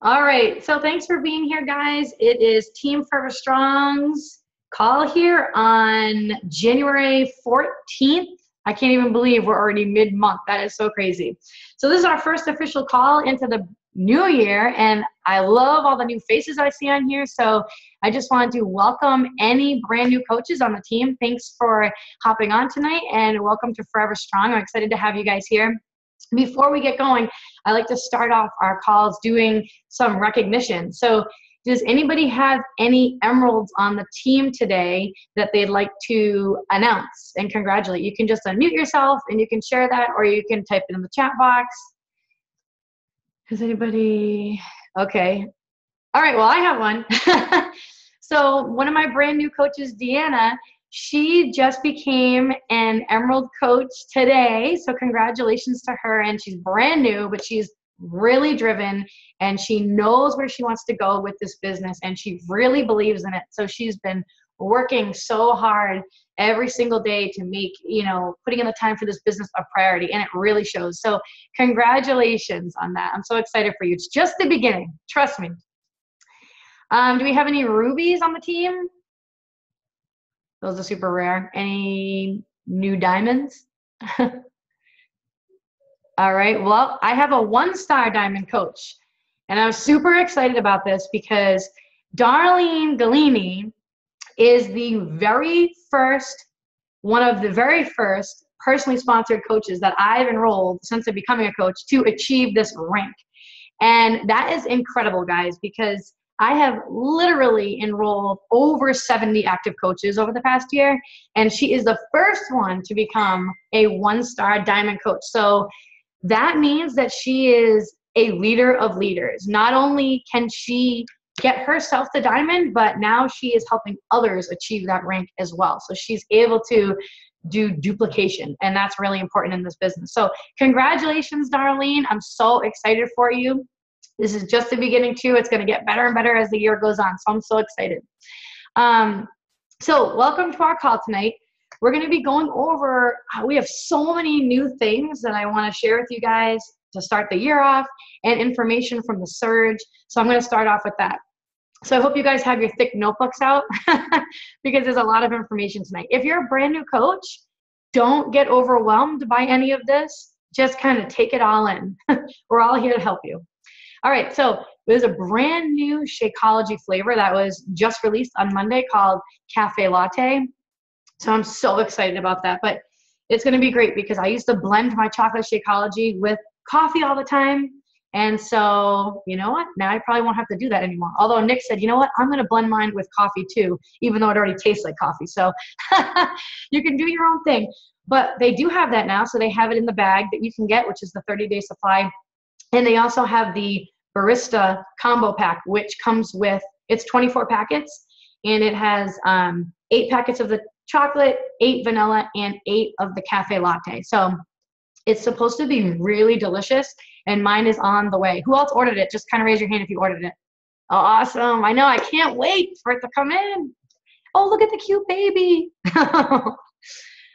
All right, so thanks for being here, guys. It is Team Forever Strong's call here on January 14th. I can't even believe we're already mid-month. That is so crazy. So this is our first official call into the new year, and I love all the new faces I see on here. So I just wanted to welcome any brand new coaches on the team. Thanks for hopping on tonight, and welcome to Forever Strong. I'm excited to have you guys here. Before we get going, I like to start off our calls doing some recognition. So does anybody have any emeralds on the team today that they'd like to announce and congratulate? You can just unmute yourself and you can share that, or you can type it in the chat box. Has anybody? Okay. All right, well, I have one. So one of my brand new coaches, Deanna, she just became an Emerald coach today. So congratulations to her. And she's brand new, but she's really driven and she knows where she wants to go with this business and she really believes in it. So she's been working so hard every single day to make, putting in the time for this business a priority, and it really shows. So congratulations on that. I'm so excited for you. It's just the beginning. Trust me. Do we have any rubies on the team? Those are super rare. Any new diamonds? All right. Well, I have a 1-star diamond coach, and I'm super excited about this because Darlene Galini is one of the very first personally sponsored coaches that I've enrolled since becoming a coach to achieve this rank. And that is incredible, guys, because I have literally enrolled over 70 active coaches over the past year, and she is the first one to become a 1-star diamond coach. So that means that she is a leader of leaders. Not only can she get herself to diamond, but now she is helping others achieve that rank as well. So she's able to do duplication, and that's really important in this business. So congratulations, Darlene. I'm so excited for you. This is just the beginning too. It's going to get better and better as the year goes on. So I'm so excited. So welcome to our call tonight. We're going to be going over, we have so many new things that I want to share with you guys to start the year off, and information from the surge. So I'm going to start off with that. So I hope you guys have your thick notebooks out because there's a lot of information tonight. If you're a brand new coach, don't get overwhelmed by any of this. Just kind of take it all in. We're all here to help you. All right, so there's a brand new Shakeology flavor that was just released on Monday called Cafe Latte. So I'm so excited about that. But it's going to be great because I used to blend my chocolate Shakeology with coffee all the time. And so, you know what? Now I probably won't have to do that anymore. Although Nick said, you know what? I'm going to blend mine with coffee too, even though it already tastes like coffee. So you can do your own thing. But they do have that now. So they have it in the bag that you can get, which is the 30-day supply. And they also have the Barista Combo Pack, which comes with, it's 24 packets, and it has 8 packets of the chocolate, 8 vanilla, and 8 of the cafe latte. So it's supposed to be really delicious, and mine is on the way. Who else ordered it? Just kind of raise your hand if you ordered it. Oh, awesome. I know. I can't wait for it to come in. Oh, look at the cute baby.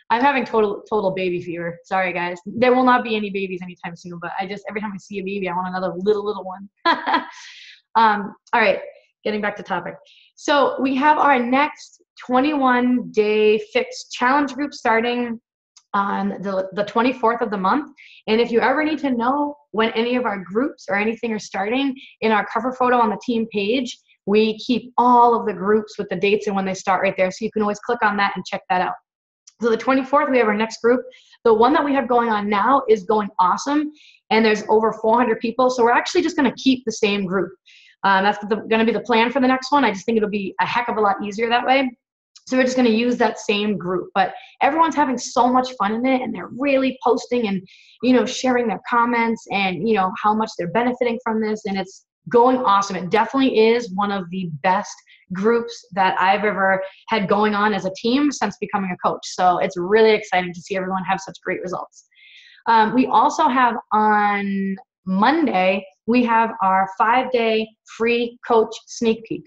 I'm having total baby fever. Sorry, guys. There will not be any babies anytime soon, but every time I see a baby, I want another little one. All right, getting back to topic. So we have our next 21-day fixed challenge group starting on the 24th of the month. And if you ever need to know when any of our groups or anything are starting, in our cover photo on the team page, we keep all of the groups with the dates and when they start right there. So you can always click on that and check that out. So the 24th, we have our next group. The one that we have going on now is going awesome, and there's over 400 people. So we're actually just going to keep the same group. That's going to be the plan for the next one. I just think it'll be a heck of a lot easier that way. So we're just going to use that same group. But everyone's having so much fun in it, and they're really posting and, sharing their comments and, how much they're benefiting from this. And it's going awesome. It definitely is one of the best groups that I've ever had going on as a team since becoming a coach. So it's really exciting to see everyone have such great results. We also have on Monday, we have our 5-day free coach sneak peek.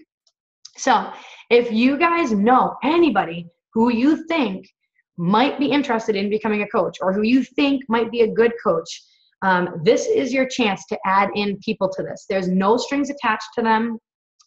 So if you guys know anybody who you think might be interested in becoming a coach, or who you think might be a good coach, This is your chance to add in people to this. There's no strings attached to them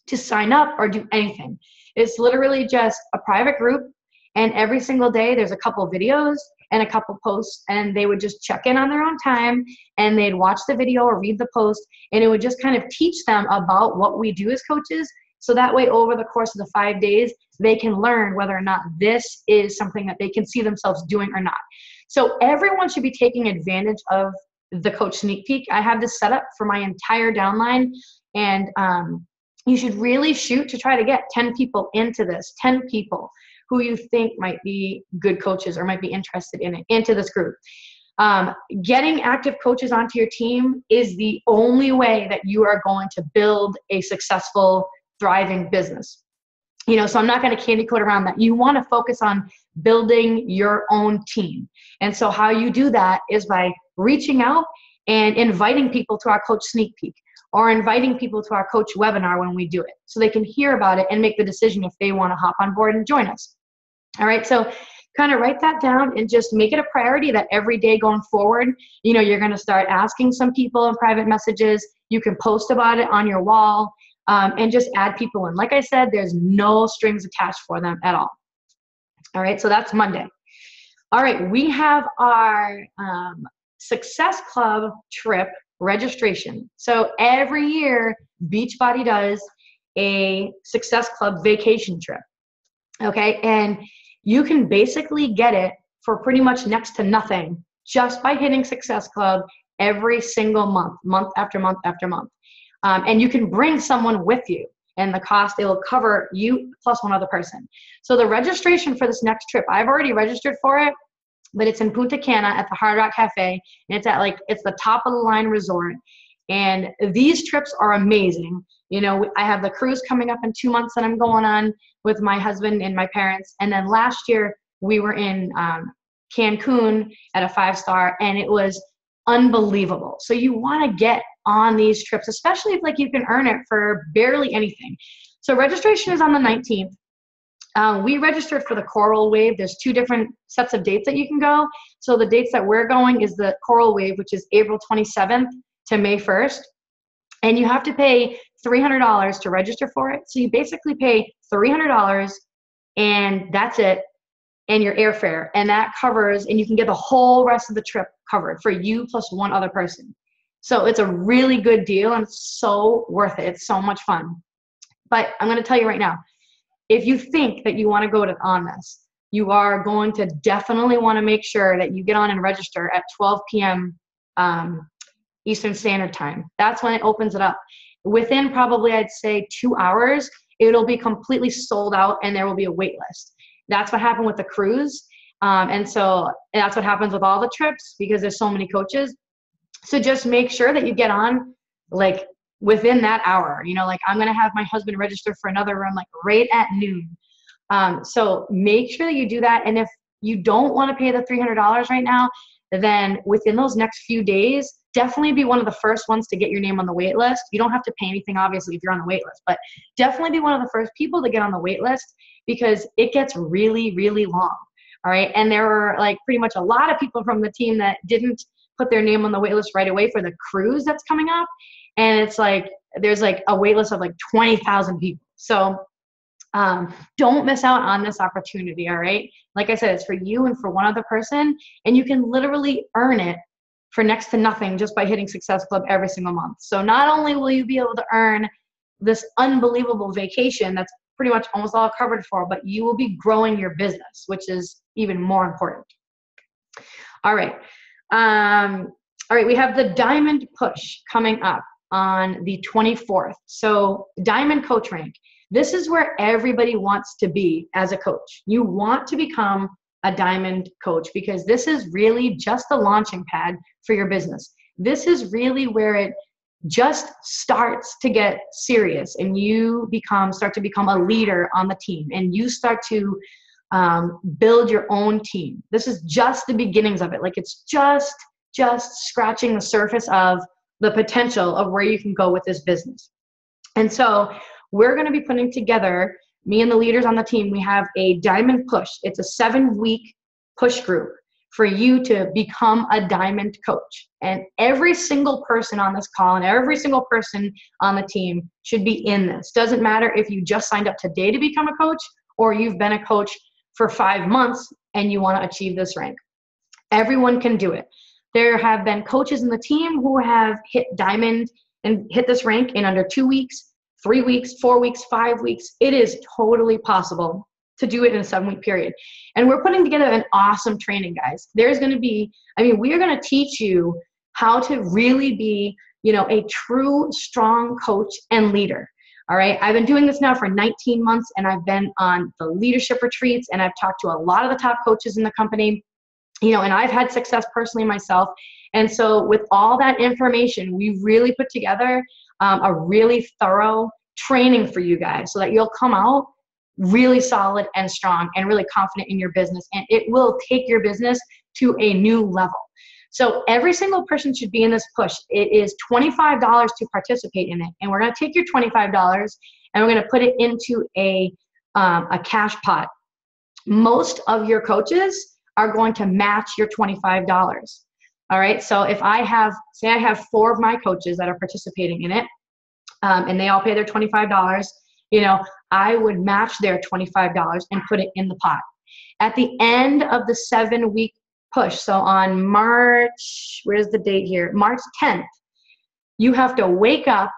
to sign up or do anything. It's literally just a private group, and every single day there's a couple videos and a couple posts, and they would just check in on their own time, and they'd watch the video or read the post, and it would just kind of teach them about what we do as coaches. So that way, over the course of the 5 days, they can learn whether or not this is something that they can see themselves doing or not. So everyone should be taking advantage of the Coach Sneak Peek. I have this set up for my entire downline, and you should really shoot to try to get 10 people into this, 10 people who you think might be good coaches or might be interested in it, into this group. Getting active coaches onto your team is the only way that you are going to build a successful, thriving business. You know, so I'm not going to candy coat around that. You want to focus on building your own team. And so how you do that is by reaching out and inviting people to our Coach Sneak Peek, or inviting people to our coach webinar when we do it, so they can hear about it and make the decision if they want to hop on board and join us. All right, so kind of write that down and just make it a priority that every day going forward, you know, you're going to start asking some people in private messages. You can post about it on your wall, and just add people in. Like I said, there's no strings attached for them at all. All right, so that's Monday. All right, we have our Success Club trip registration. So every year, Beachbody does a Success Club vacation trip. Okay, and you can basically get it for pretty much next to nothing just by hitting Success Club every single month, month after month after month. And you can bring someone with you, and the cost, it will cover you plus one other person. So the registration for this next trip, I've already registered for it, but it's in Punta Cana at the Hard Rock Cafe, and it's at it's the top of the line resort. And these trips are amazing. You know, I have the cruise coming up in 2 months that I'm going on with my husband and my parents. And then last year we were in Cancun at a 5-star, and it was unbelievable. So you want to get on these trips, especially if you can earn it for barely anything. So registration is on the 19th. We registered for the Coral Wave. There's 2 different sets of dates that you can go. So the dates that we're going is the Coral Wave, which is April 27th to May 1st. And you have to pay $300 to register for it. So you basically pay $300 and that's it, and your airfare. And that covers, and you can get the whole rest of the trip covered for you plus one other person. So it's a really good deal, and it's so worth it. It's so much fun. But I'm going to tell you right now, if you think that you want to go on this, you are going to definitely want to make sure that you get on and register at 12 p.m. Eastern Standard Time. That's when it opens it up. Within probably, I'd say 2 hours, it'll be completely sold out and there will be a wait list. That's what happened with the cruise. And so that's what happens with all the trips because there's so many coaches. So just make sure that you get on within that hour. You know, I'm going to have my husband register for another room right at noon. So make sure that you do that. And if you don't want to pay the $300 right now, then within those next few days, definitely be one of the first ones to get your name on the wait list. You don't have to pay anything, obviously, if you're on the wait list, but definitely be one of the first people to get on the wait list because it gets really, really long. All right. And there were pretty much a lot of people from the team that didn't put their name on the wait list right away for the cruise that's coming up. And it's there's a wait list of 20,000 people. So don't miss out on this opportunity. All right. Like I said, it's for you and for one other person, and you can literally earn it for next to nothing just by hitting Success Club every single month. So not only will you be able to earn this unbelievable vacation that's pretty much almost all covered for, but you will be growing your business, which is even more important. All right. All right. We have the Diamond Push coming up on the 24th. So Diamond Coach Rank. This is where everybody wants to be as a coach. You want to become a diamond coach because this is really just the launching pad for your business. This is really where it just starts to get serious and you start to become a leader on the team and you start to build your own team. This is just the beginnings of it. It's just scratching the surface of the potential of where you can go with this business. And so we're going to be putting together, me and the leaders on the team, we have a Diamond Push. It's a 7-week push group for you to become a diamond coach. And every single person on this call and every single person on the team should be in this. Doesn't matter if you just signed up today to become a coach or you've been a coach for 5 months and you want to achieve this rank. Everyone can do it. There have been coaches in the team who have hit diamond and hit this rank in under 2 weeks, 3 weeks, 4 weeks, 5 weeks. It is totally possible to do it in a 7-week period. And we're putting together an awesome training, guys. There's going to be, we are going to teach you how to really be, a true, strong coach and leader. All right. I've been doing this now for 19 months and I've been on the leadership retreats and I've talked to a lot of the top coaches in the company, and I've had success personally myself. And so with all that information, we really put together a really thorough training for you guys so that you'll come out really solid and strong and really confident in your business. And it will take your business to a new level. So every single person should be in this push. It is $25 to participate in it. And we're going to take your $25 and we're going to put it into a cash pot. Most of your coaches are going to match your $25. All right. So if I have 4 of my coaches that are participating in it, and they all pay their $25, I would match their $25 and put it in the pot. At the end of the 7-week push, so on March, where's the date here? March 10th, you have to wake up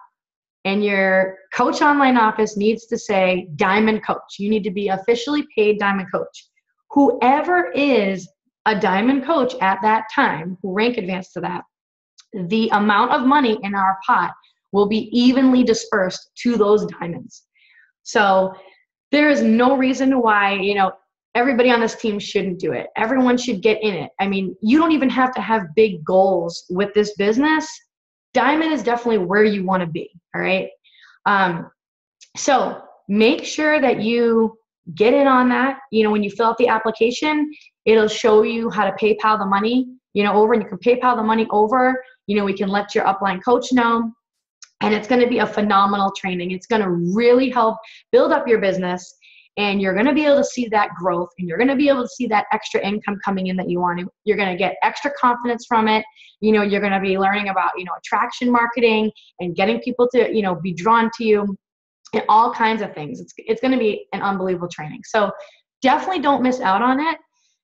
and your coach online office needs to say Diamond Coach. You need to be officially paid Diamond Coach. Whoever is a Diamond Coach at that time, who rank advanced to that, the amount of money in our pot will be evenly dispersed to those diamonds. So there is no reason why, everybody on this team shouldn't do it. Everyone should get in it. You don't even have to have big goals with this business. Diamond is definitely where you want to be. All right. So make sure that you get in on that. When you fill out the application, it'll show you how to PayPal the money, over, and you can PayPal the money over. We can let your upline coach know. And it's going to be a phenomenal training. It's going to really help build up your business, and you're going to be able to see that growth, and you're going to be able to see that extra income coming in that you want to. You're going to get extra confidence from it. You're going to be learning about, attraction marketing and getting people to, be drawn to you and all kinds of things. It's going to be an unbelievable training. So definitely don't miss out on it.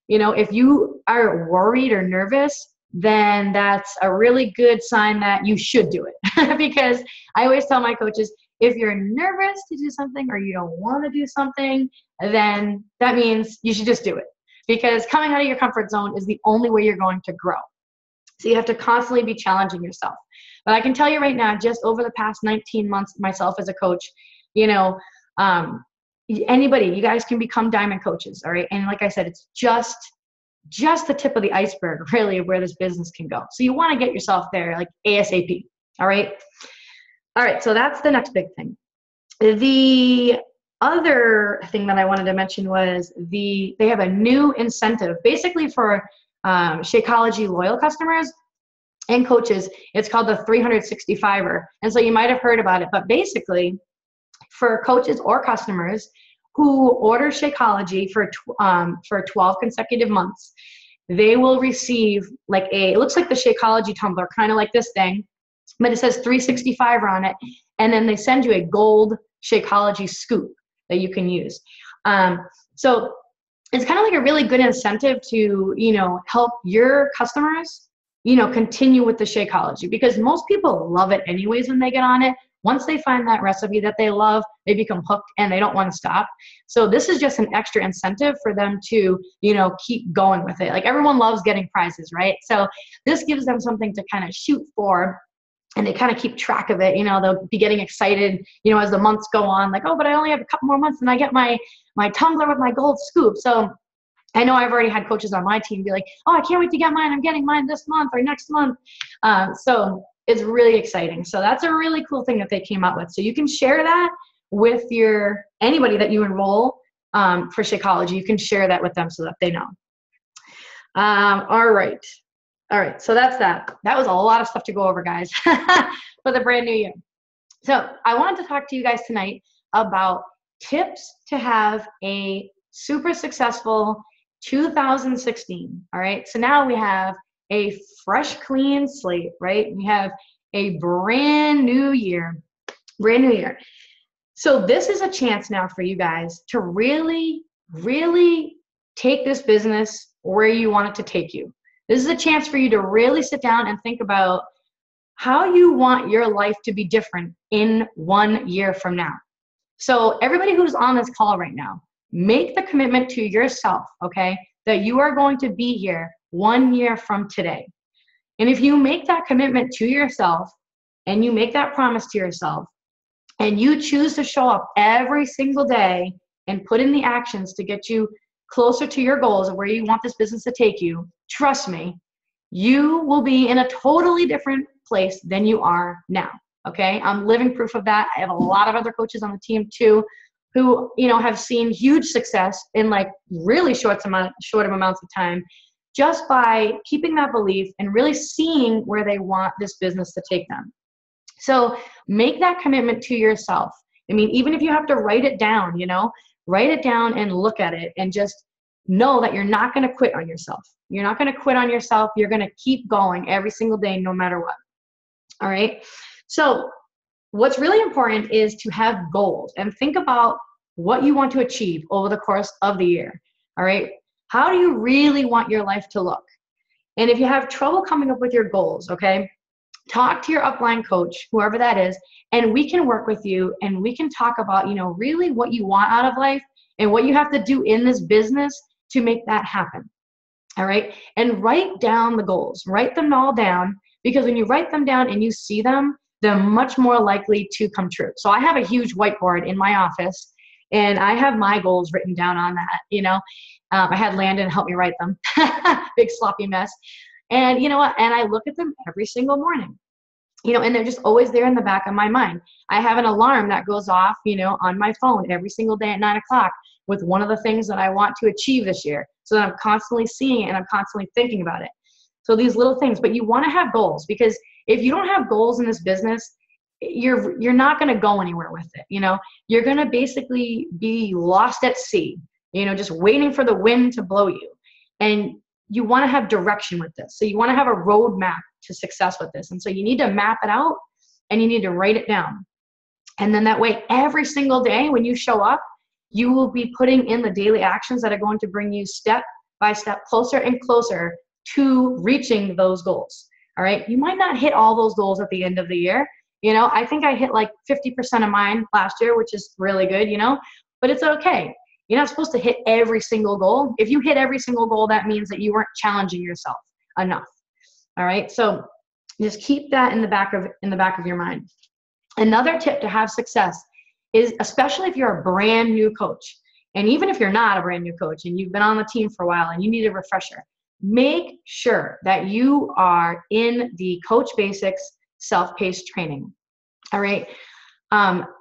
If you are worried or nervous, then that's a really good sign that you should do it. Because I always tell my coaches, if you're nervous to do something or you don't want to do something, then that means you should just do it. Because coming out of your comfort zone is the only way you're going to grow. So you have to constantly be challenging yourself. But I can tell you right now, just over the past 19 months, myself as a coach, anybody, you guys can become diamond coaches. All right. And like I said, it's just the tip of the iceberg, really, of where this business can go. So you want to get yourself there like ASAP. All right. All right. So that's the next big thing. The other thing that I wanted to mention was they have a new incentive basically for Shakeology loyal customers and coaches. It's called the 365er. And so you might have heard about it, but basically for coaches or customers who order Shakeology for 12 consecutive months, they will receive it looks like the Shakeology tumbler, kind of like this thing, but it says 365 on it. And then they send you a gold Shakeology scoop that you can use. So it's kind of like a really good incentive to, help your customers, continue with the Shakeology, because most people love it anyways when they get on it. Once they find that recipe that they love, they become hooked and they don't want to stop. So this is just an extra incentive for them to, keep going with it. Like everyone loves getting prizes, right? So this gives them something to kind of shoot for, and they kind of keep track of it. They'll be getting excited, as the months go on, like, oh, but I only have a couple more months and I get my tumbler with my gold scoop. So I know I've already had coaches on my team be like, oh, I can't wait to get mine. I'm getting mine this month or next month. So it's really exciting. So that's a really cool thing that they came out with. So you can share that with anybody that you enroll for Shakeology. You can share that with them so that they know. All right. So that's that. That was a lot of stuff to go over, guys, for the brand new year. So I wanted to talk to you guys tonight about tips to have a super successful 2016. All right. So now we have a fresh, clean slate, right? We have a brand new year, brand new year. So this is a chance now for you guys to really, really take this business where you want it to take you. This is a chance for you to really sit down and think about how you want your life to be different in 1 year from now. So everybody who's on this call right now, make the commitment to yourself, okay, that you are going to be here 1 year from today. And if you make that commitment to yourself and you make that promise to yourself and you choose to show up every single day and put in the actions to get you closer to your goals of where you want this business to take you, trust me, you will be in a totally different place than you are now. Okay, I'm living proof of that. I have a lot of other coaches on the team too, who have seen huge success in like really short of amounts of time, just by keeping that belief and really seeing where they want this business to take them. So make that commitment to yourself. I mean, even if you have to write it down, write it down and look at it and just know that you're not going to quit on yourself. You're not going to quit on yourself. You're going to keep going every single day, no matter what. All right. So what's really important is to have goals and think about what you want to achieve over the course of the year. All right. How do you really want your life to look? And if you have trouble coming up with your goals, okay, talk to your upline coach, whoever that is, and we can work with you and we can talk about, really what you want out of life and what you have to do in this business to make that happen. All right. And write down the goals, write them all down, because when you write them down and you see them, they're much more likely to come true. So I have a huge whiteboard in my office and I have my goals written down on that, I had Landon help me write them, big sloppy mess. And you know what? And I look at them every single morning, and they're just always there in the back of my mind. I have an alarm that goes off, on my phone every single day at 9 o'clock with one of the things that I want to achieve this year. So that I'm constantly seeing it and I'm constantly thinking about it. So these little things, but you want to have goals, because if you don't have goals in this business, you're not going to go anywhere with it. You're going to basically be lost at sea, just waiting for the wind to blow you. And you want to have direction with this. So you want to have a roadmap to success with this. And so you need to map it out and you need to write it down. And then that way, every single day when you show up, you will be putting in the daily actions that are going to bring you step by step closer and closer to reaching those goals. All right. You might not hit all those goals at the end of the year. I think I hit like 50% of mine last year, which is really good, but it's okay. You're not supposed to hit every single goal. If you hit every single goal, that means that you weren't challenging yourself enough. All right. So just keep that in the back of your mind. Another tip to have success is, especially if you're a brand new coach, and even if you're not a brand new coach and you've been on the team for a while and you need a refresher, make sure that you are in the Coach Basics self-paced training. All right.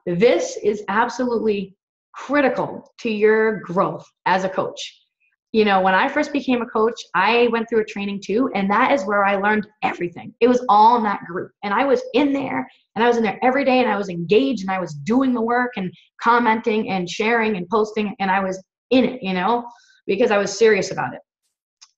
This is absolutely critical to your growth as a coach. When I first became a coach, I went through a training too, and that is where I learned everything. It was all in that group, and I was in there, and I was in there every day, and I was engaged, and I was doing the work and commenting and sharing and posting, and I was in it, because I was serious about it.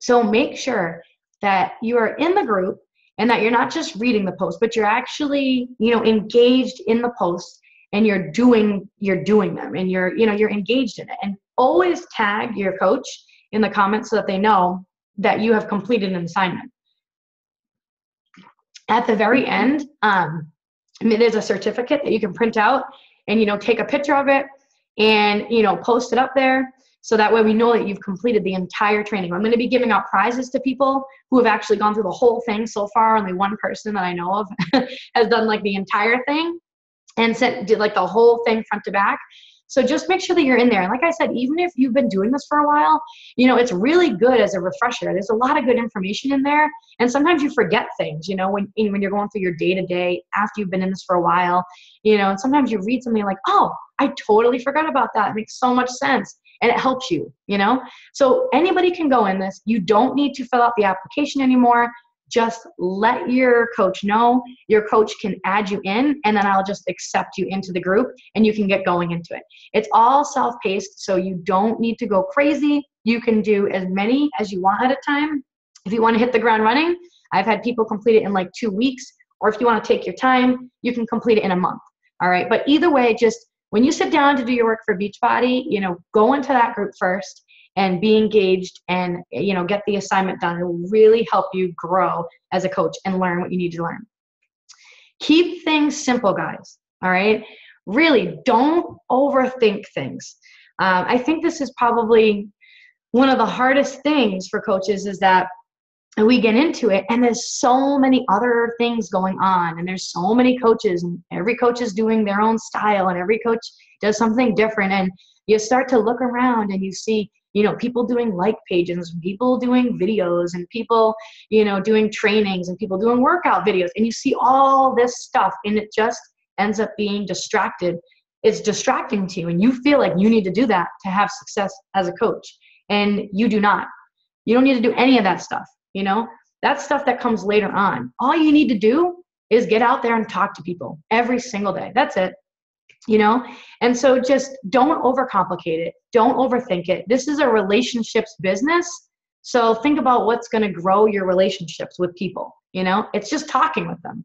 So make sure that you are in the group and that you're not just reading the post, but you're actually, engaged in the post, and you're doing them, and you're engaged in it. And always tag your coach in the comments so that they know that you have completed an assignment. At the very end, there's a certificate that you can print out and, take a picture of it and, post it up there. So that way we know that you've completed the entire training. I'm going to be giving out prizes to people who have actually gone through the whole thing so far. Only one person that I know of has done like the entire thing and did like the whole thing front to back. So just make sure that you're in there. And like I said, even if you've been doing this for a while, it's really good as a refresher. There's a lot of good information in there. And sometimes you forget things, when you're going through your day-to-day after you've been in this for a while, and sometimes you read something like, oh, I totally forgot about that. It makes so much sense. And it helps you, So anybody can go in this. You don't need to fill out the application anymore. just let your coach know. Your coach can add you in, and then I'll just accept you into the group and you can get going into it. It's all self-paced, so you don't need to go crazy. You can do as many as you want at a time. If you want to hit the ground running, I've had people complete it in like 2 weeks, or if you want to take your time, you can complete it in a month. All right. But either way, just when you sit down to do your work for Beachbody, go into that group first and be engaged and, get the assignment done. It will really help you grow as a coach and learn what you need to learn. Keep things simple, guys. All right. Really don't overthink things. I think this is probably one of the hardest things for coaches, is that we get into it and there's so many other things going on, and there's so many coaches, and every coach is doing their own style, and every coach does something different. And you start to look around and you see, people doing like pages, people doing videos, and people, doing trainings, and people doing workout videos. And you see all this stuff, and it just ends up being distracted. It's distracting to you, and you feel like you need to do that to have success as a coach. And you do not. You don't need to do any of that stuff. That's stuff that comes later on. All you need to do is get out there and talk to people every single day. That's it. And so just don't overcomplicate it. Don't overthink it. This is a relationships business. So think about what's going to grow your relationships with people. It's just talking with them.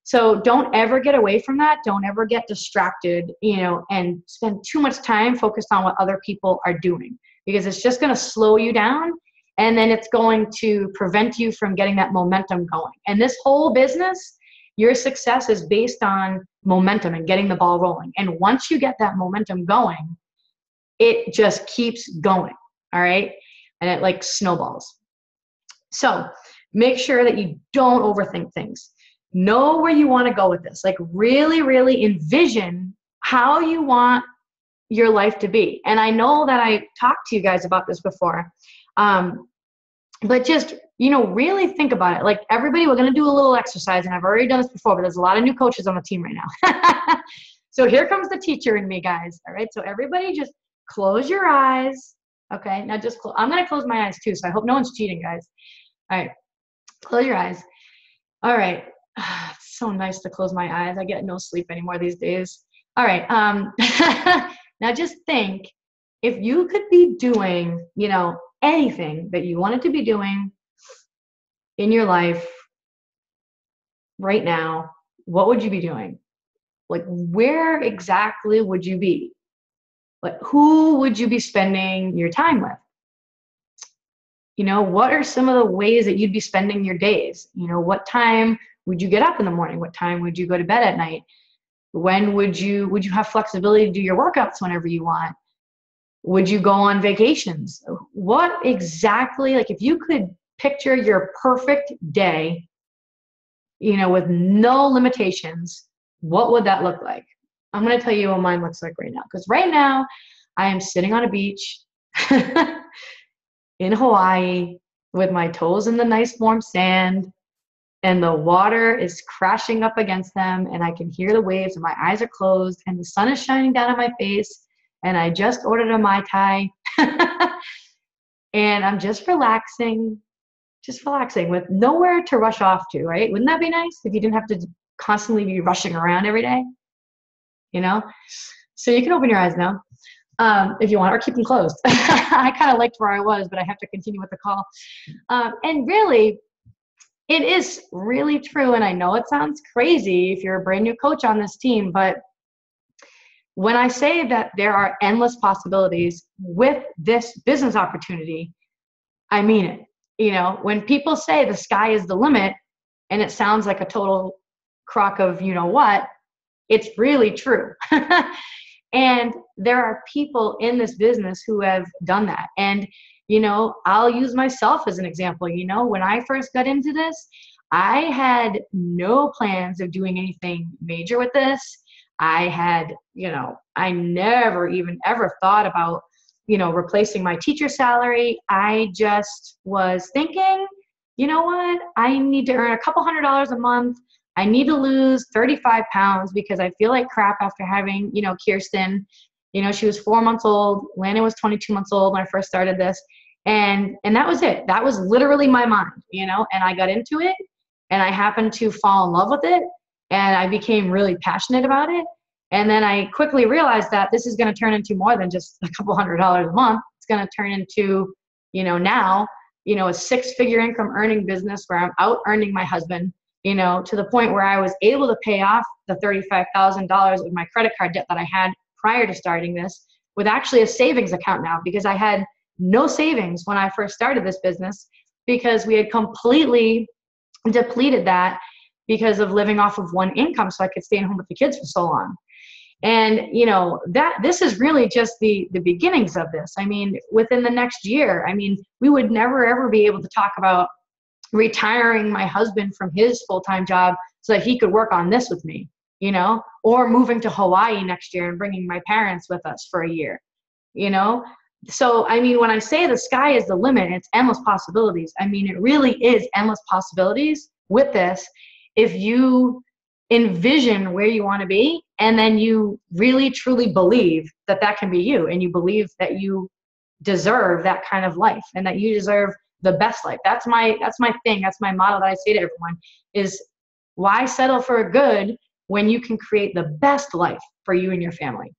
So don't ever get away from that. Don't ever get distracted, and spend too much time focused on what other people are doing, because it's just going to slow you down. And then it's going to prevent you from getting that momentum going. And this whole business, your success is based on momentum and getting the ball rolling. And once you get that momentum going, it just keeps going. All right. And it like snowballs. So make sure that you don't overthink things. Know where you want to go with this. Like really, really envision how you want your life to be. And I know that I talked to you guys about this before. But just, really think about it. Like everybody, we're going to do a little exercise, and I've already done this before, but there's a lot of new coaches on the team right now. So here comes the teacher in me, guys. All right. So everybody just close your eyes. Okay. Now just, I'm going to close my eyes too. So I hope no one's cheating, guys. All right. Close your eyes. All right. It's so nice to close my eyes. I get no sleep anymore these days. All right. Now just think, if you could be doing, anything that you wanted to be doing in your life right now, what would you be doing? Like, where exactly would you be? Like, who would you be spending your time with? What are some of the ways that you'd be spending your days? What time would you get up in the morning? What time would you go to bed at night? When would you have flexibility to do your workouts whenever you want? Would you go on vacations? What exactly, like if you could picture your perfect day, with no limitations, what would that look like? I'm going to tell you what mine looks like right now. Because right now I am sitting on a beach in Hawaii with my toes in the nice warm sand, and the water is crashing up against them, and I can hear the waves, and my eyes are closed, and the sun is shining down on my face. And I just ordered a Mai Tai and I'm just relaxing with nowhere to rush off to, right? Wouldn't that be nice if you didn't have to constantly be rushing around every day? So you can open your eyes now if you want, or keep them closed. I kind of liked where I was, but I have to continue with the call. And really, it is really true. And I know it sounds crazy if you're a brand new coach on this team, but when I say that there are endless possibilities with this business opportunity, I mean it. When people say the sky is the limit, and it sounds like a total crock of what, it's really true. And there are people in this business who have done that. And, I'll use myself as an example. When I first got into this, I had no plans of doing anything major with this. I had, I never even ever thought about, replacing my teacher salary. I just was thinking, you know what? I need to earn a couple $100s a month. I need to lose 35 pounds because I feel like crap after having, Kirsten, she was 4 months old. Landon was 22 months old when I first started this. And that was it. That was literally my mind, you know, and I got into it and I happened to fall in love with it and I became really passionate about it. And then I quickly realized that this is going to turn into more than just a couple $100 a month. It's going to turn into, you know, now, you know, a 6-figure income earning business where I'm out earning my husband, you know, to the point where I was able to pay off the $35,000 of my credit card debt that I had prior to starting this with actually a savings account now, because I had no savings when I first started this business because we had completely depleted that because of living off of one income so I could stay home with the kids for so long. And, you know, this is really just the beginnings of this. I mean, within the next year, I mean, we would never, ever be able to talk about retiring my husband from his full-time job so that he could work on this with me, you know, or moving to Hawaii next year and bringing my parents with us for a year, you know. So, I mean, when I say the sky is the limit, it's endless possibilities. I mean, it really is endless possibilities with this. If you envision where you want to be, and then you really truly believe that that can be you, and you believe that you deserve that kind of life and that you deserve the best life. That's my thing. That's my motto that I say to everyone is, why settle for a good when you can create the best life for you and your family?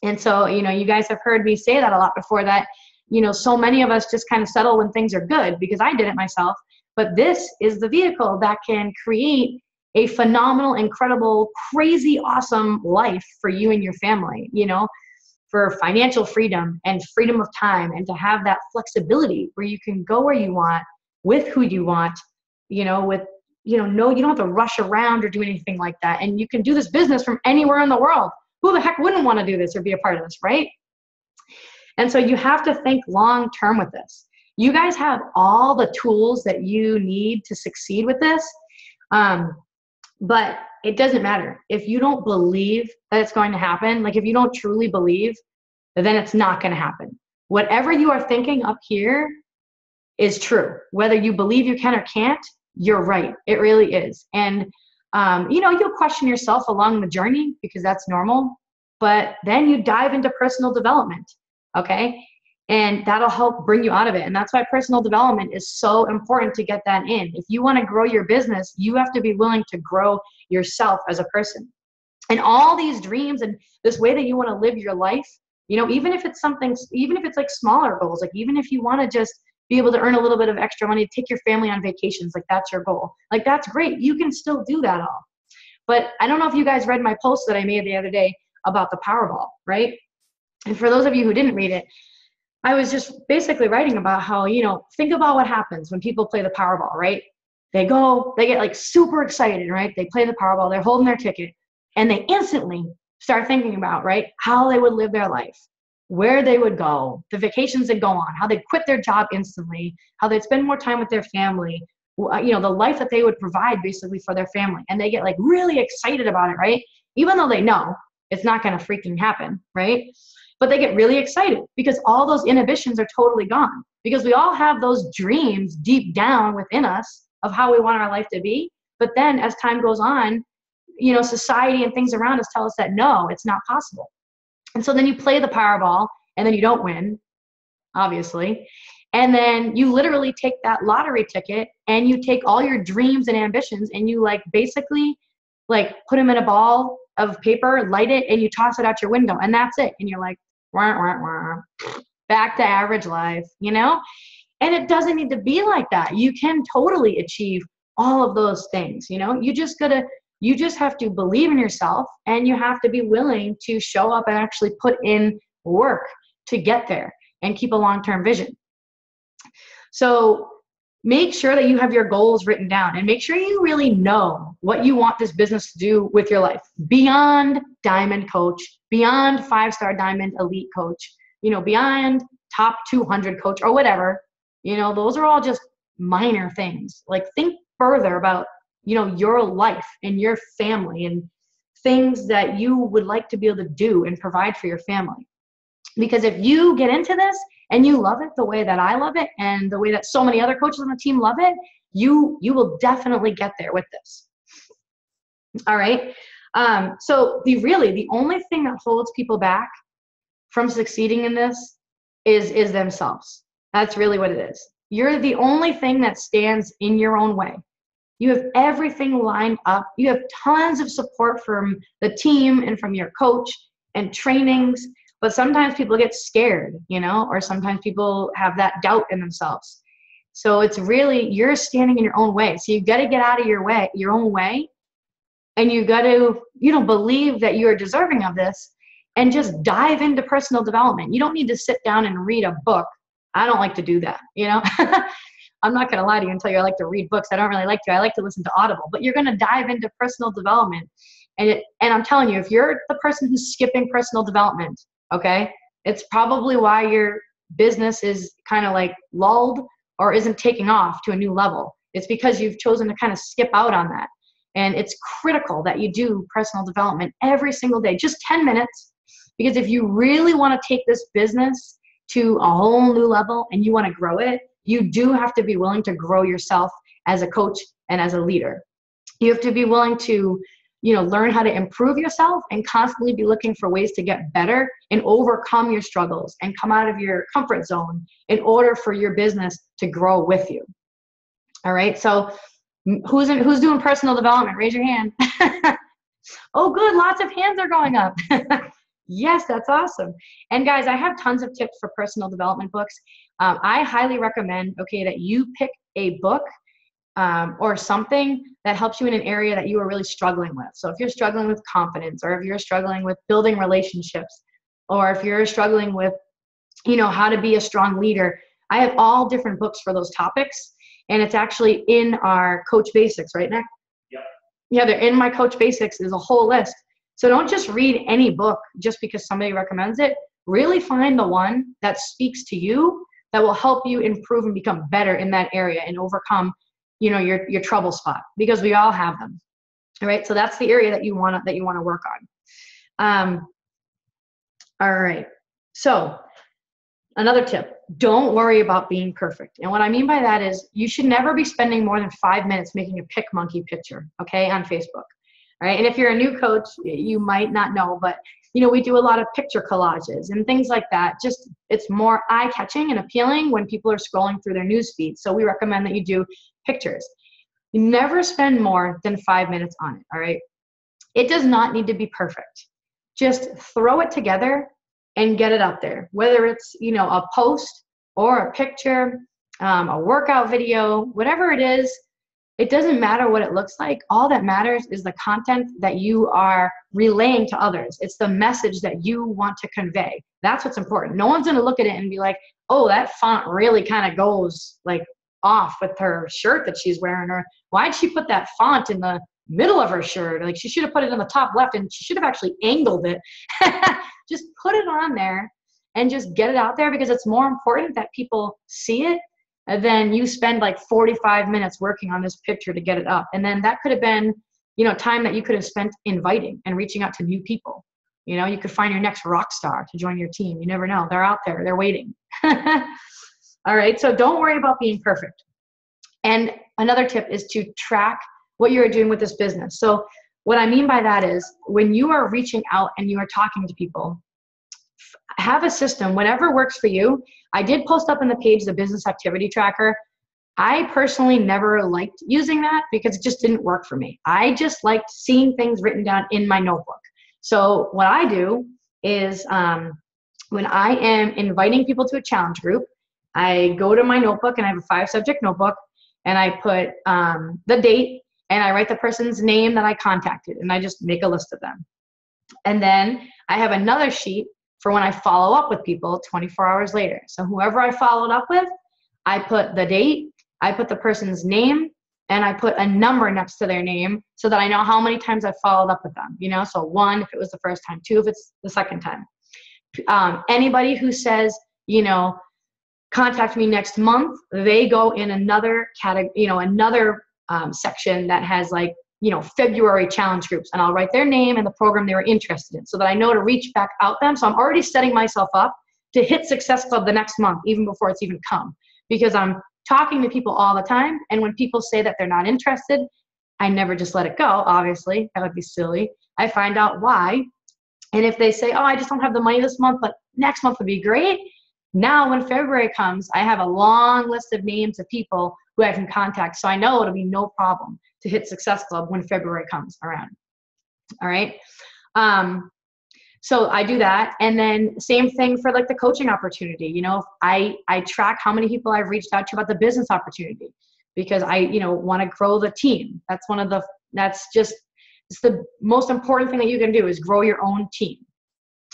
And so, you know, you guys have heard me say that a lot before, that, you know, so many of us just kind of settle when things are good, because I did it myself. But this is the vehicle that can create a phenomenal, incredible, crazy, awesome life for you and your family, you know, for financial freedom and freedom of time, and to have that flexibility where you can go where you want with who you want, you know, with, you know, no, you don't have to rush around or do anything like that. And you can do this business from anywhere in the world. Who the heck wouldn't want to do this or be a part of this, right? And so you have to think long term with this. You guys have all the tools that you need to succeed with this. But it doesn't matter. If you don't believe that it's going to happen, like if you don't truly believe, then it's not going to happen. Whatever you are thinking up here is true. Whether you believe you can or can't, you're right. It really is. And, you know, you'll question yourself along the journey, because that's normal. But then you dive into personal development, okay? And that'll help bring you out of it. And that's why personal development is so important to get that in. If you want to grow your business, you have to be willing to grow yourself as a person. And all these dreams and this way that you want to live your life, you know, even if it's something, even if it's like smaller goals, like even if you want to just be able to earn a little bit of extra money to take your family on vacations, like that's your goal. Like that's great. You can still do that all. But I don't know if you guys read my post that I made the other day about the Powerball, right? And for those of you who didn't read it, I was just basically writing about how, you know, think about what happens when people play the Powerball, right? They get like super excited, right? They play the Powerball, they're holding their ticket, and they instantly start thinking about, right, how they would live their life, where they would go, the vacations they'd go on, how they'd quit their job instantly, how they'd spend more time with their family, you know, the life that they would provide basically for their family. And they get like really excited about it, right? Even though they know it's not going to freaking happen, right? But they get really excited because all those inhibitions are totally gone, because we all have those dreams deep down within us of how we want our life to be. But then as time goes on, you know, society and things around us tell us that no, it's not possible. And so then you play the Powerball and then you don't win, obviously. And then you literally take that lottery ticket and you take all your dreams and ambitions and you like basically like put them in a ball of paper, light it, and you toss it out your window, and that's it. And you're like, wah, wah, wah, back to average life, you know? And it doesn't need to be like that. You can totally achieve all of those things, you know? You just have to believe in yourself, and you have to be willing to show up and actually put in work to get there and keep a long-term vision. So make sure that you have your goals written down, and make sure you really know what you want this business to do with your life beyond diamond coach, beyond 5-star diamond elite coach, you know, beyond top 200 coach or whatever. You know, those are all just minor things. Like think further about, you know, your life and your family and things that you would like to be able to do and provide for your family. Because if you get into this and you love it the way that I love it and the way that so many other coaches on the team love it, you will definitely get there with this. All right. So the only thing that holds people back from succeeding in this is themselves. That's really what it is. You're the only thing that stands in your own way. You have everything lined up. You have tons of support from the team and from your coach and trainings. But sometimes people get scared, or sometimes people have that doubt in themselves. So it's really, you're standing in your own way. So you got to get out of your own way. And you got to, believe that you are deserving of this and just dive into personal development. You don't need to sit down and read a book. I don't like to do that, I'm not going to lie to you and tell you I like to read books. I don't really like to. I like to listen to Audible. But you're going to dive into personal development. And I'm telling you, if you're the person who's skipping personal development, okay, it's probably why your business is kind of like lulled or isn't taking off to a new level. It's because you've chosen to kind of skip out on that. And it's critical that you do personal development every single day, just 10 minutes. Because if you really want to take this business to a whole new level and you want to grow it, you do have to be willing to grow yourself as a coach and as a leader. You have to be willing to, learn how to improve yourself and constantly be looking for ways to get better and overcome your struggles and come out of your comfort zone in order for your business to grow with you. All right. So who's doing personal development? Raise your hand. Oh, good. Lots of hands are going up. Yes, that's awesome. And guys, I have tons of tips for personal development books. I highly recommend, that you pick a book or something that helps you in an area that you are really struggling with. So if you're struggling with confidence, or if you're struggling with building relationships, or if you're struggling with, how to be a strong leader, I have all different books for those topics. And it's actually in our Coach Basics, right, Nick? Yep. Yeah, they're in my Coach Basics. There's a whole list. So don't just read any book just because somebody recommends it. Really find the one that speaks to you, that will help you improve and become better in that area and overcome, your trouble spot, because we all have them. All right. So that's the area that you want to work on. All right. So another tip, don't worry about being perfect. And what I mean by that is you should never be spending more than 5 minutes making a pick monkey picture, on Facebook. All right. And if you're a new coach, you might not know, but we do a lot of picture collages and things like that. Just, it's more eye-catching and appealing when people are scrolling through their news feed. So we recommend that you do pictures. You never spend more than 5 minutes on it. All right. It does not need to be perfect. Just throw it together and get it out there. Whether it's, a post or a picture, a workout video, whatever it is, it doesn't matter what it looks like. All that matters is the content that you are relaying to others. It's the message that you want to convey. That's what's important. No one's going to look at it and be like, oh, that font really kind of goes like off with her shirt that she's wearing, or why'd she put that font in the middle of her shirt? Like, she should have put it in the top left, and she should have actually angled it. Just put it on there and just get it out there, because it's more important that people see it than you spend like 45 minutes working on this picture to get it up. And then that could have been, time that you could have spent inviting and reaching out to new people. You could find your next rock star to join your team. You never know. They're out there. They're waiting. All right. So don't worry about being perfect. And another tip is to track what you're doing with this business. So what I mean by that is, when you are reaching out and you are talking to people, have a system, whatever works for you. I did post up on the page the business activity tracker. I personally never liked using that because it just didn't work for me. I just liked seeing things written down in my notebook. So what I do is when I am inviting people to a challenge group, I go to my notebook, and I have a 5-subject notebook, and I put the date, and I write the person's name that I contacted, and I just make a list of them. And then I have another sheet for when I follow up with people 24 hours later. So whoever I followed up with, I put the date, I put the person's name, and I put a number next to their name so that I know how many times I followed up with them. So 1 if it was the first time, 2 if it's the second time. Anybody who says, contact me next month, they go in another category, another section that has like, February challenge groups, and I'll write their name and the program they were interested in so that I know to reach back out them. So I'm already setting myself up to hit Success Club the next month, even before it's even come, because I'm talking to people all the time. And when people say that they're not interested, I never just let it go. Obviously, that would be silly. I find out why. And if they say, oh, I just don't have the money this month, but next month would be great, Now, when February comes, I have a long list of names of people who I can contact. So I know it'll be no problem to hit Success Club when February comes around. All right. So I do that. And then same thing for like the coaching opportunity. You know, I track how many people I've reached out to about the business opportunity, because I, want to grow the team. It's the most important thing that you can do, is grow your own team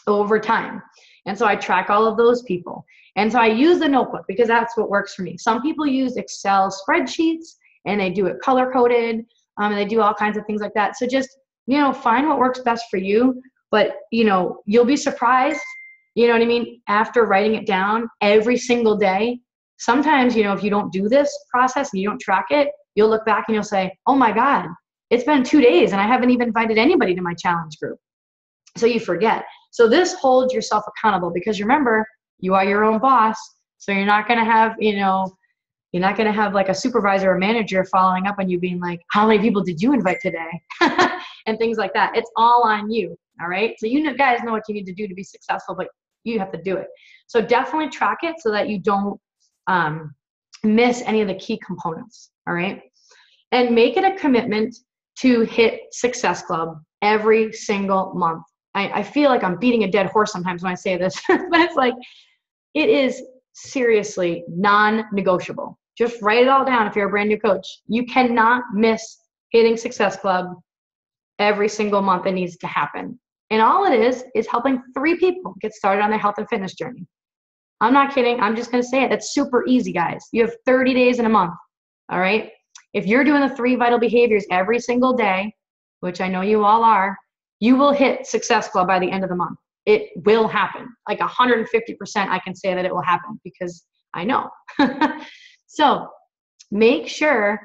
over time. And so I track all of those people. And so I use the notebook because that's what works for me. Some people use Excel spreadsheets and they do it color coded, and they do all kinds of things like that. So just, find what works best for you. But, you'll be surprised, you know what I mean, after writing it down every single day. Sometimes, if you don't do this process and you don't track it, you'll look back and you'll say, oh my God, it's been 2 days and I haven't even invited anybody to my challenge group. So you forget. So this holds yourself accountable, because remember, you are your own boss. So you're not going to have, you're not going to have like a supervisor or manager following up on you being like, how many people did you invite today? And things like that. It's all on you. All right. So guys know what you need to do to be successful, but you have to do it. So definitely track it so that you don't miss any of the key components. All right. And make it a commitment to hit Success Club every single month. I feel like I'm beating a dead horse sometimes when I say this, but it's like, it is seriously non-negotiable. Just write it all down if you're a brand new coach. You cannot miss hitting Success Club every single month. It needs to happen. And all it is helping 3 people get started on their health and fitness journey. I'm not kidding. I'm just going to say it. It's super easy, guys. You have 30 days in a month. All right. If you're doing the 3 vital behaviors every single day, which I know you all are, you will hit Success Club by the end of the month. It will happen. Like 150%, I can say that it will happen because I know. So make sure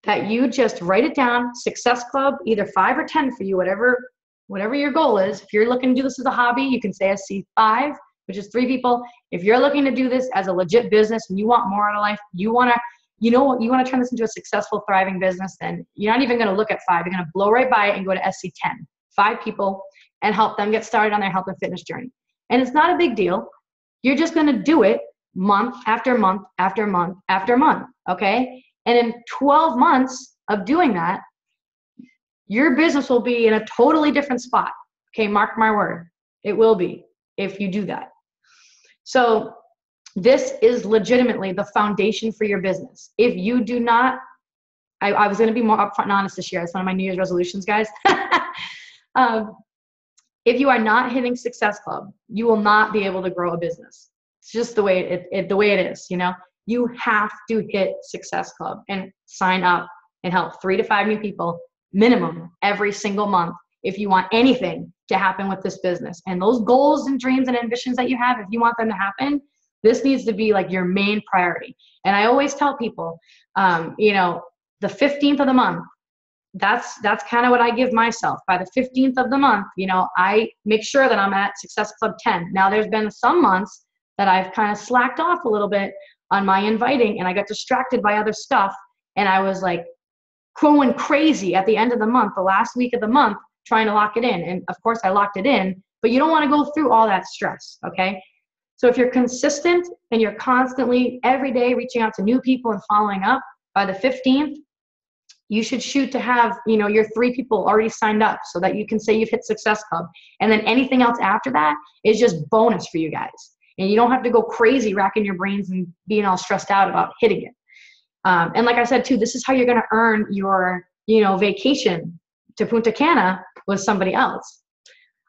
that you just write it down, Success Club, either 5 or 10 for you, whatever your goal is. If you're looking to do this as a hobby, you can say SC5, which is 3 people. If you're looking to do this as a legit business and you want more out of life, you want to turn this into a successful, thriving business, then you're not even going to look at 5. You're going to blow right by it and go to SC10, 5 people, and help them get started on their health and fitness journey. And it's not a big deal. You're just going to do it month after month after month after month. Okay. And in 12 months of doing that, your business will be in a totally different spot. Okay. Mark my word. It will be, if you do that. So this is legitimately the foundation for your business. If you do not, I was going to be more upfront and honest this year. It's one of my New Year's resolutions, guys. If you are not hitting Success Club, you will not be able to grow a business. It's just the way it is. You have to hit Success Club and sign up and help 3 to 5 new people minimum every single month if you want anything to happen with this business. And those goals and dreams and ambitions that you have, if you want them to happen, this needs to be like your main priority. And I always tell people, the 15th of the month, that's kind of what I give myself. By the 15th of the month, I make sure that I'm at Success Club 10. Now, there's been some months that I've kind of slacked off a little bit on my inviting, and I got distracted by other stuff. And I was like going crazy at the end of the month, the last week of the month, trying to lock it in. And of course I locked it in, but you don't want to go through all that stress. Okay. So if you're consistent and you're constantly every day reaching out to new people and following up, by the 15th, you should shoot to have, your 3 people already signed up so that you can say you've hit Success Club. And then anything else after that is just bonus for you guys. And you don't have to go crazy racking your brains and being all stressed out about hitting it. And like I said, too, this is how you're going to earn your, vacation to Punta Cana with somebody else.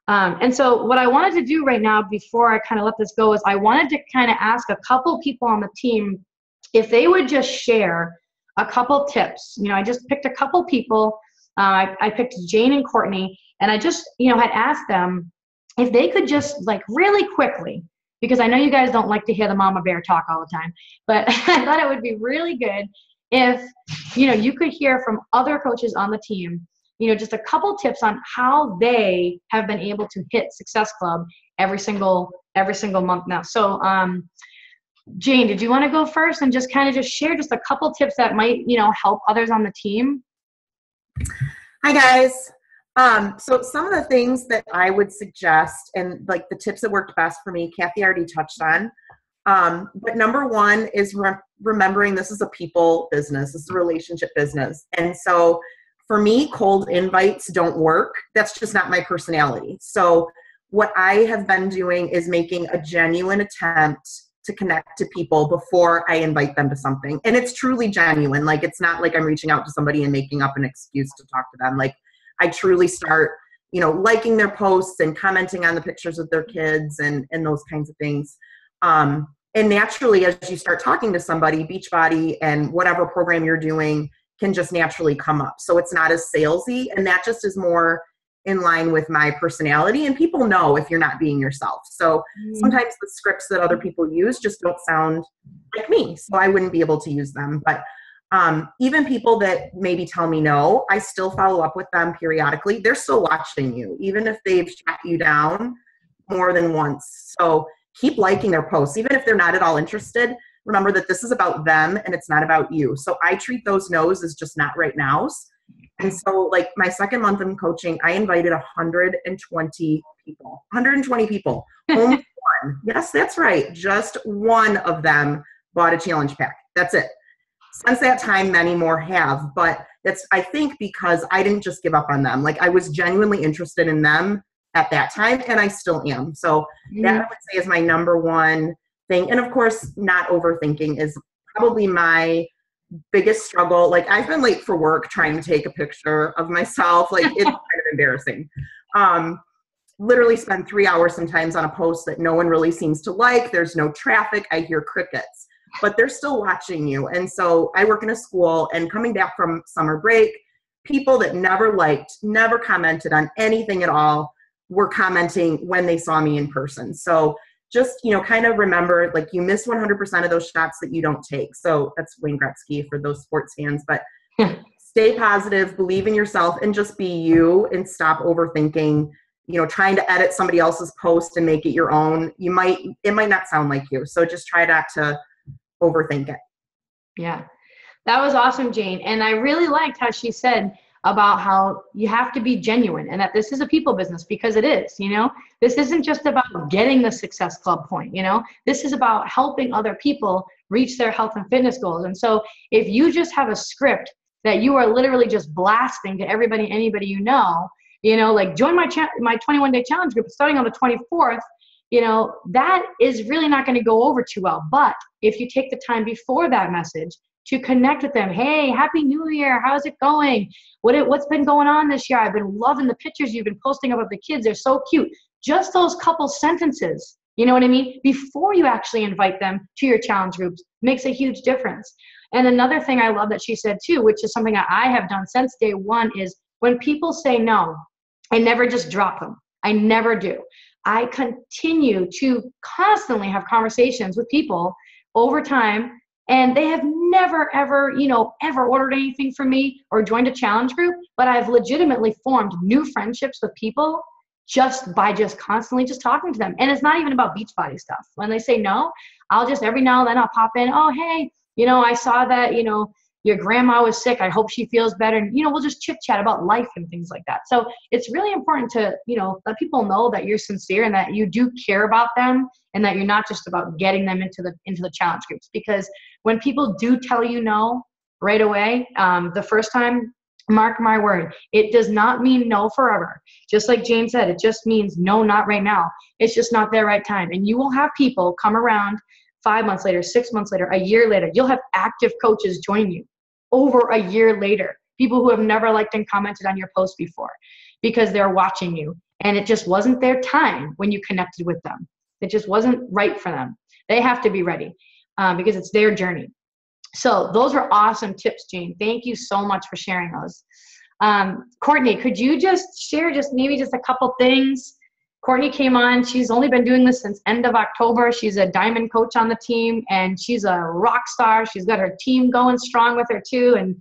And so what I wanted to do right now before I kind of let this go is I wanted to kind of ask a couple people on the team if they would just share a couple tips. I just picked a couple people. I picked Jane and Courtney, and I just, had asked them if they could just like really quickly, because I know you guys don't like to hear the mama bear talk all the time, but I thought it would be really good if, you could hear from other coaches on the team, just a couple tips on how they have been able to hit Success Club every single month now. So, Jane, did you want to go first and just kind of just share just a couple tips that might, help others on the team? Hi, guys. So some of the things that I would suggest and like the tips that worked best for me, Kathy already touched on. But number one is remembering this is a people business. This is a relationship business. And so for me, cold invites don't work. That's just not my personality. So what I have been doing is making a genuine attempt to connect to people before I invite them to something. And it's truly genuine. Like, it's not like I'm reaching out to somebody and making up an excuse to talk to them. Like, I truly start, liking their posts and commenting on the pictures of their kids and those kinds of things. And naturally, as you start talking to somebody, Beachbody and whatever program you're doing can just naturally come up. So it's not as salesy, and that just is more in line with my personality. And people know if you're not being yourself. So sometimes the scripts that other people use just don't sound like me. So I wouldn't be able to use them. But even people that maybe tell me no, I still follow up with them periodically. They're still watching you, even if they've shut you down more than once. So keep liking their posts, even if they're not at all interested. Remember that this is about them and it's not about you. So I treat those no's as just not right nows. And so, like, my second month in coaching, I invited 120 people. 120 people. Only one. Yes, that's right. Just one of them bought a challenge pack. That's it. Since that time, many more have. But that's, I think, because I didn't just give up on them. Like, I was genuinely interested in them at that time, and I still am. So that, I would say, is my number one thing. And of course, not overthinking is probably my biggest struggle. Like, I've been late for work trying to take a picture of myself. Like, it's kind of embarrassing. Literally spend 3 hours sometimes on a post that no one really seems to like. There's no traffic. I hear crickets, but they're still watching you. And so I work in a school, and coming back from summer break, people that never liked, never commented on anything at all were commenting when they saw me in person. So just, kind of remember, like, you miss 100% of those shots that you don't take. So that's Wayne Gretzky for those sports fans. But stay positive, believe in yourself, and just be you, and stop overthinking, trying to edit somebody else's post and make it your own. It might not sound like you. So just try not to overthink it. Yeah, that was awesome, Jane. And I really liked how she said about how you have to be genuine, and that this is a people business, because it is. This isn't just about getting the Success Club point. This is about helping other people reach their health and fitness goals. And so if you just have a script that you are literally just blasting to anybody like, join my 21-day challenge group starting on the 24th, that is really not going to go over too well. But if you take the time before that message to connect with them, hey, Happy New Year, how's it going? What's been going on this year? I've been loving the pictures you've been posting of the kids. They're so cute. Just those couple sentences, you know what I mean? Before you actually invite them to your challenge groups makes a huge difference. And another thing I love that she said too, which is something that I have done since day one, is when people say no, I never just drop them. I never do. I continue to constantly have conversations with people over time, and they have never, ever, ever ordered anything from me or joined a challenge group, but I've legitimately formed new friendships with people just by constantly talking to them. And it's not even about Beachbody stuff. When they say no, I'll just, every now and then I'll pop in, oh, hey, I saw that, your grandma was sick. I hope she feels better. And, we'll just chit chat about life and things like that. So it's really important to, let people know that you're sincere and that you do care about them, and that you're not just about getting them into the challenge groups. Because when people do tell you no right away, the first time, mark my word, it does not mean no forever. Just like Jane said, it just means no, not right now. It's just not their right time. And you will have people come around 5 months later, 6 months later, a year later. You'll have active coaches join you over a year later, people who have never liked and commented on your post before, because they're watching you, and it just wasn't their time when you connected with them. It just wasn't right for them. They have to be ready because it's their journey. So those are awesome tips, Jane. Thank you so much for sharing those. Courtney, could you just share maybe a couple things? Courtney came on. She's only been doing this since end of October. She's a diamond coach on the team, and she's a rock star. She's got her team going strong with her too, and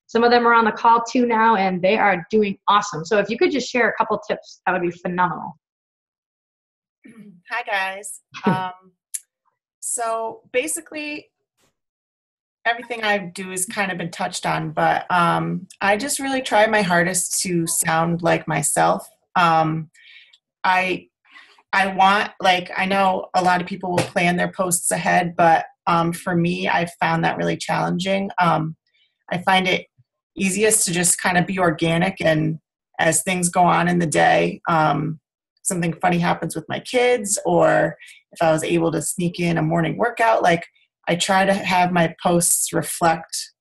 some of them are on the call too now, and they are doing awesome. So if you could just share a couple tips, that would be phenomenal. Hi, guys. So basically, everything I do has kind of been touched on, but I just really try my hardest to sound like myself. I I know a lot of people will plan their posts ahead, but for me, I've found that really challenging. I find it easiest to just kind of be organic, and as things go on in the day, something funny happens with my kids, or if I was able to sneak in a morning workout, like I try to have my posts reflect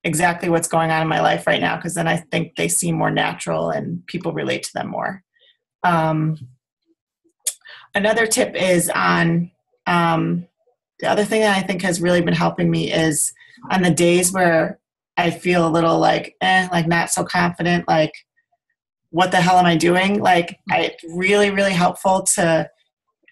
exactly what's going on in my life right now, because then I think they seem more natural and people relate to them more. Another tip is on the other thing that I think has really been helping me is on the days where I feel a little like not so confident, like what the hell am I doing? Like it's really, really helpful to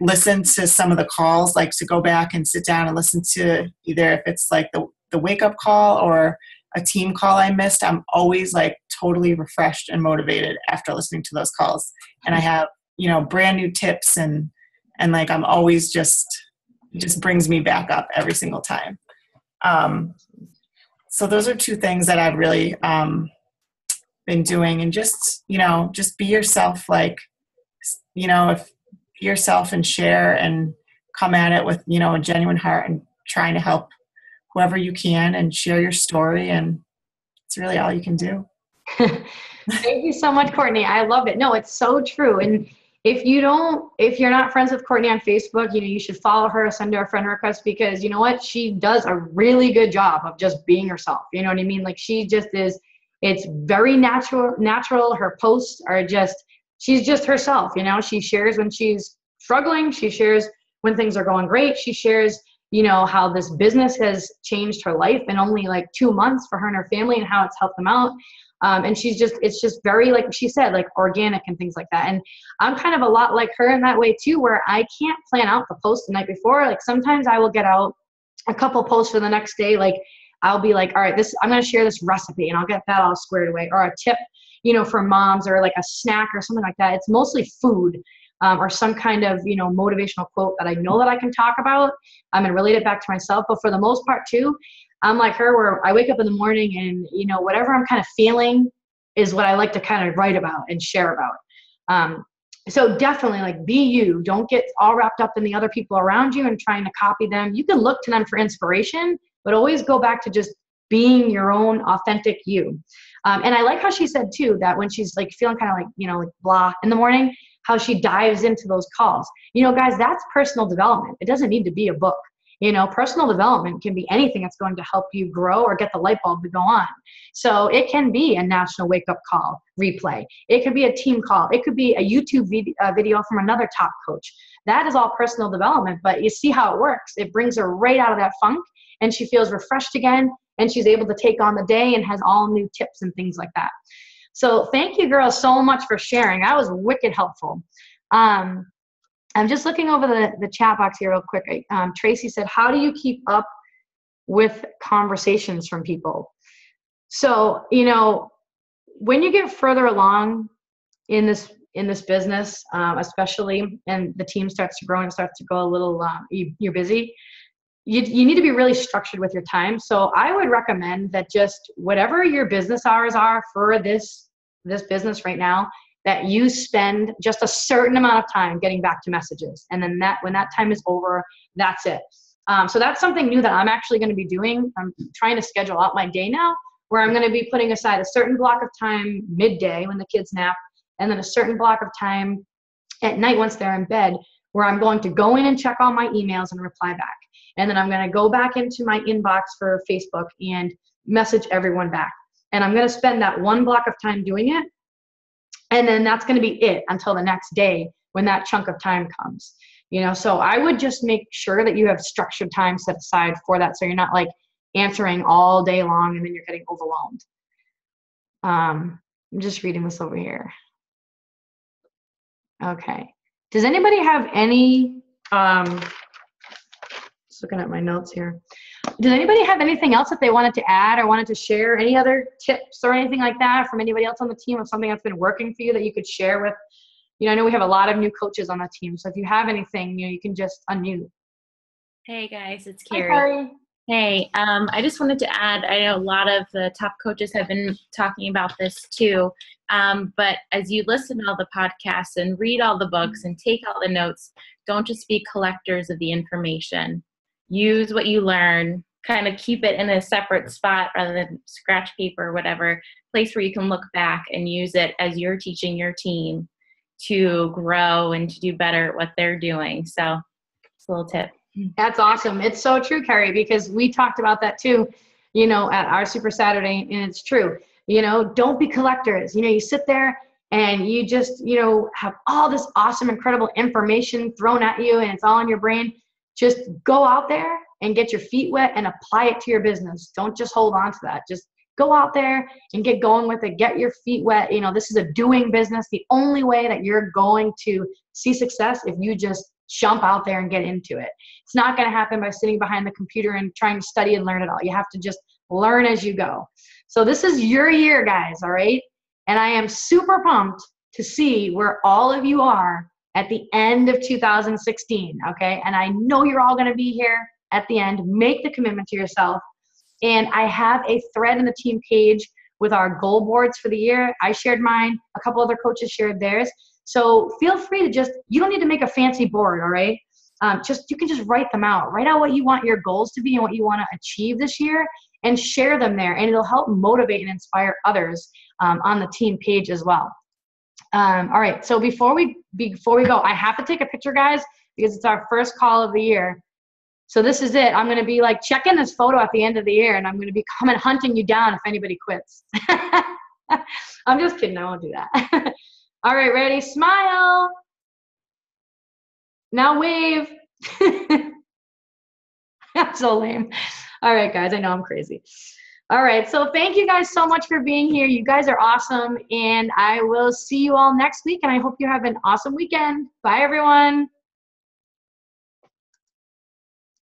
listen to some of the calls, like to go back and sit down and listen to either if it's like the wake up call or a team call I missed. I'm always like totally refreshed and motivated after listening to those calls. And I have, brand new tips and like I'm always just brings me back up every single time. So those are two things that I've really been doing, and just be yourself, like, if be yourself and share and come at it with, a genuine heart and trying to help whoever you can and share your story. And it's really all you can do. Thank you so much, Courtney. I love it. No, it's so true. And if you're not friends with Courtney on Facebook, you should follow her, send her a friend request, because you know what? She does a really good job of just being herself. You know what I mean? Like she just is, it's very natural. Her posts are she's just herself. She shares when she's struggling. She shares when things are going great. She shares, how this business has changed her life in only like 2 months for her and her family, and how it's helped them out. And it's just very, like she said, like organic and things like that. And I'm kind of a lot like her in that way too, where I can't plan out the post the night before. Like sometimes I will get out a couple posts for the next day. Like I'll be like, all right, I'm going to share this recipe, and I'll get that all squared away, or a tip, for moms, or like a snack or something like that. It's mostly food, or some kind of, motivational quote that I know that I can talk about. I'm going to relate it back to myself. But for the most part too, I'm like her, where I wake up in the morning and, whatever I'm kind of feeling is what I like to kind of write about and share about. So definitely, like, be you. Don't get all wrapped up in the other people around you and trying to copy them. You can look to them for inspiration, but always go back to just being your own authentic you. And I like how she said too, that when she's like feeling kind of like, like blah in the morning, how she dives into those calls. Guys, that's personal development. It doesn't need to be a book. Personal development can be anything that's going to help you grow or get the light bulb to go on. So it can be a national wake up call replay. It could be a team call. It could be a YouTube video from another top coach. That is all personal development, but you see how it works. It brings her right out of that funk, and she feels refreshed again, and she's able to take on the day and has all new tips and things like that. So thank you, girls, so much for sharing. That was wicked helpful. I'm just looking over the chat box here real quick. Tracy said, how do you keep up with conversations from people? So, when you get further along in this business, especially, and the team starts to grow and starts to go a little, you're busy, you need to be really structured with your time. So I would recommend that just whatever your business hours are for this business right now, that you spend just a certain amount of time getting back to messages. And then when that time is over, that's it. So that's something new that I'm actually going to be doing. I'm trying to schedule out my day now, where I'm going to be putting aside a certain block of time midday when the kids nap, and then a certain block of time at night once they're in bed, where I'm going to go in and check all my emails and reply back. And then I'm going to go back into my inbox for Facebook and message everyone back. And I'm going to spend that one block of time doing it. And then that's going to be it until the next day when that chunk of time comes. So I would just make sure that you have structured time set aside for that, so you're not like answering all day long and then you're getting overwhelmed. I'm just reading this over here. Okay. Does anybody have any, just looking at my notes here. Does anybody have anything else that they wanted to add or wanted to share? Any other tips or anything like that from anybody else on the team, of something that's been working for you that you could share with? I know we have a lot of new coaches on the team, so if you have anything, you can just unmute. Hey guys, it's Hi, Carrie. Carrie. Hey, I just wanted to add, I know a lot of the top coaches have been talking about this too, but as you listen to all the podcasts and read all the books and take all the notes, don't just be collectors of the information. Use what you learn, kind of keep it in a separate spot rather than scratch paper or whatever, place where you can look back and use it as you're teaching your team to grow and to do better at what they're doing. So it's a little tip. That's awesome. It's so true, Carrie, because we talked about that too, at our Super Saturday, and it's true. Don't be collectors. You sit there and you just, have all this awesome, incredible information thrown at you and it's all in your brain. Just go out there and get your feet wet and apply it to your business. Don't just hold on to that. Just go out there and get going with it. Get your feet wet. This is a doing business. The only way that you're going to see success if you just jump out there and get into it. It's not going to happen by sitting behind the computer and trying to study and learn it all. You have to just learn as you go. So this is your year, guys, all right? And I am super pumped to see where all of you are at the end of 2016, okay? And I know you're all going to be here at the end. Make the commitment to yourself. And I have a thread in the team page with our goal boards for the year. I shared mine. A couple other coaches shared theirs. So feel free to you don't need to make a fancy board, all right? You can just write them out. Write out what you want your goals to be and what you want to achieve this year and share them there. And it'll help motivate and inspire others on the team page as well. All right, so before we go, I have to take a picture, guys, because it's our first call of the year. So this is it. I'm going to be checking this photo at the end of the year, and I'm going to be coming hunting you down if anybody quits. I'm just kidding. I won't do that. All right, ready? Smile. Now wave. That's so lame. All right, guys, I know I'm crazy. All right, so thank you guys so much for being here. You guys are awesome, and I will see you all next week, and I hope you have an awesome weekend. Bye, everyone.